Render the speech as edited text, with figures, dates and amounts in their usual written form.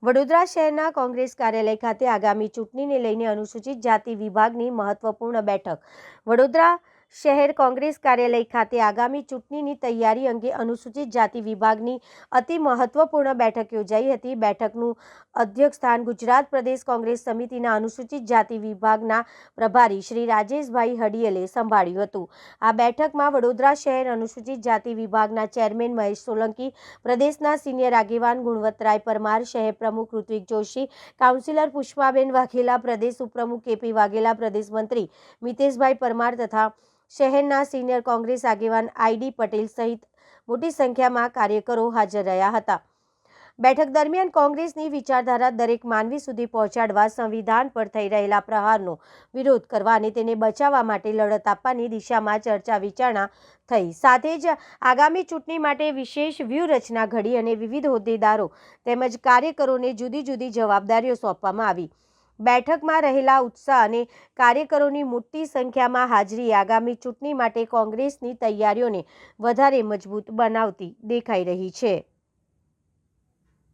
વડોદરા શહેરના કોંગ્રેસ કાર્યાલય ખાતે આગામી ચૂંટણીને લઈને અનુસૂચિત જાતિ વિભાગની મહત્વપૂર્ણ બેઠક. વડોદરા શહેર કોંગ્રેસ કાર્યાલય ખાતે આગામી ચૂંટણીની તૈયારી અંગે અનુસૂચિત જાતિ વિભાગની અતિ મહત્વપૂર્ણ બેઠક યોજાઈ હતી. બેઠકનું અધ્યક્ષસ્થાન ગુજરાત પ્રદેશ કોંગ્રેસ સમિતિના અનુસૂચિત જાતિ વિભાગના પ્રભારી શ્રી રાજેશભાઈ હડિયલે સંભાળ્યું હતું. આ બેઠકમાં વડોદરા શહેર અનુસૂચિત જાતિ વિભાગના ચેરમેન મહેશ સોલંકી, પ્રદેશના સિનિયર આગેવાન ગુણવંતરાય પરમાર, શહેર પ્રમુખ ઋત્વિક જોશી, કાઉન્સિલર પુષ્પાબેન વાઘેલા, પ્રદેશ ઉપપ્રમુખ કેપી વાઘેલા, પ્રદેશ મંત્રી મિતેશભાઈ પરમાર તથા શહેરના સિનિયર કોંગ્રેસ આગેવાન આઈડી પટેલ સહિત મોટી સંખ્યામાં કાર્યકરો હાજર રહ્યા હતા. બેઠક દરમિયાન કોંગ્રેસની વિચારધારા દરેક માનવી સુધી પહોંચાડવા, સંવિધાન પર થઈ રહેલા પ્રહારનો વિરોધ કરવા અને તેને બચાવવા માટે લડત આપવાની દિશામાં ચર્ચા વિચારણા થઈ. સાથે જ આગામી ચૂંટણી માટે વિશેષ વ્યૂહરચના ઘડી અને વિવિધ હોદ્દેદારો તેમજ કાર્યકરોને જુદી જુદી જવાબદારીઓ સોંપવામાં આવી. બેઠકમાં રહેલા ઉત્સાહ અને કાર્યકરોની મોટી સંખ્યામાં હાજરી આગામી ચૂંટણી માટે કોંગ્રેસની તૈયારીઓને વધારે મજબૂત બનાવતી દેખાઈ રહી છે.